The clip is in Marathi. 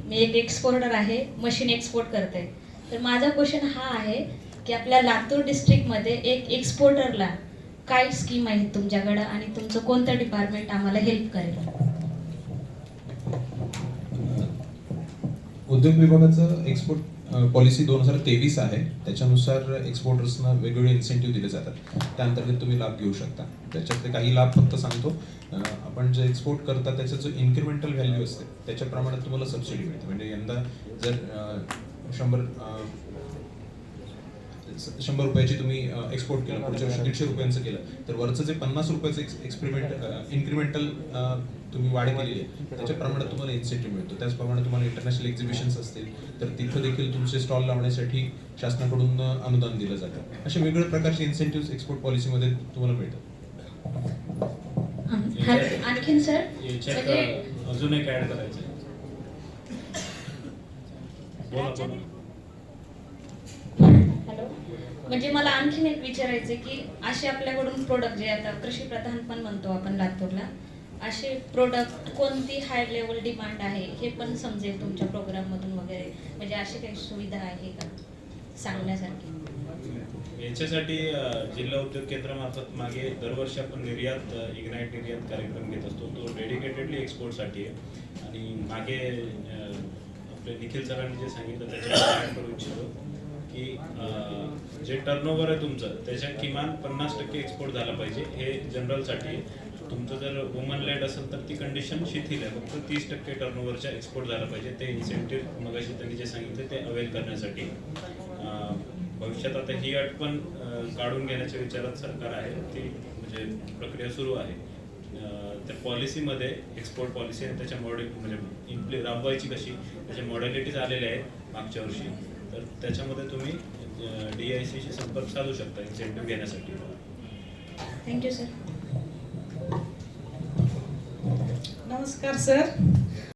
मी एक एक्सपोर्टर आहे, मशीन एक्सपोर्ट करते. तर माझा क्वेश्चन हा आहे की आपल्या लातूर डिस्ट्रिक्टमध्ये एक एक्सपोर्टरला काय स्कीम आहेत तुमच्याकडं आणि तुमचं कोणतं डिपार्टमेंट आम्हाला हेल्प करेल? उद्योग विभागाचं एक्सपोर्ट पॉलिसी 2023 आहे. त्याच्यानुसार एक्सपोर्टर्सना वेगवेगळे इन्सेंटिव्ह दिले जातात. त्या अंतर्गत तुम्ही लाभ घेऊ शकता. त्याच्यातले काही लाभ फक्त सांगतो. आपण जे एक्सपोर्ट करता त्याचं जो इन्क्रिमेंटल व्हॅल्यू असते त्याच्या प्रमाणात तुम्हाला सबसिडी मिळते. म्हणजे यंदा जर 100 रुपयाची तुम्ही एक्सपोर्ट केलं, पुढच्या वर्षी 150 रुपयांचं केलं, तर वरचं जे 50 रुपयाचं इन्क्रिमेंटल तुम्ही वाढ केलेली आहे त्याच्या प्रमाणात तुम्हाला इन्सेंटिव्ह मिळतो. त्याचप्रमाणे तुम्हाला इंटरनॅशनल एक्झिबिशन्स असतील तर तिथं देखील तुमचे स्टॉल लावण्यासाठी शासनाकडून अनुदान दिलं जातं. अशा वेगवेगळ्या प्रकारचे इन्सेंटिव्ह एक्सपोर्ट पॉलिसीमध्ये तुम्हाला मिळतात. आणखीन सर अजून एक ऍड करायचं हॅलो, म्हणजे मला आणखीन एक विचारायचं की असे आपल्याकडून प्रोडक्ट जे आता कृषी प्रधान पण म्हणतो आपण लातूरला, असे प्रोडक्ट कोणती हाय लेवल डिमांड आहे हे पण समजेल तुमच्या प्रोग्राममधून वगैरे, म्हणजे अशी काही सुविधा आहे का सांगण्यासारखी? याच्यासाठी जिल्हा उद्योग केंद्रामार्फत मागे दरवर्षी आपण निर्यात इग्नाइट निर्यात कार्यक्रम घेत असतो. तो डेडिकेटेडली एक्सपोर्टसाठी आहे. आणि मागे आपले निखिल सरांनी जे सांगितलं त्याच्यावर ॲड करू इच्छितो की जे टर्नओव्हर आहे तुमचं त्याच्या किमान 50% एक्सपोर्ट झाला पाहिजे. हे जनरलसाठी आहे. तुमचं जर वुमन लेड असेल तर ती कंडिशन शिथिल आहे. फक्त 30% टर्नओव्हरच्या एक्सपोर्ट झाला पाहिजे. ते इन्सेंटिव्ह मगाशी त्यांनी जे सांगितले ते अवेल करण्यासाठी. भविष्यात आता ही अट पण काढून घेण्याच्या विचारात सरकार आहे. ती म्हणजे प्रक्रिया सुरू आहे. त्या पॉलिसीमध्ये एक्सपोर्ट पॉलिसी आणि त्याच्या म्हणजे राबवायची कशी त्याच्या मॉडेलिटीज आलेल्या आहेत मागच्या वर्षी. तर त्याच्यामध्ये तुम्ही DICशी संपर्क साधू शकता इन्सेंटिव्ह घेण्यासाठी. Thank you sir. नमस्कार सर.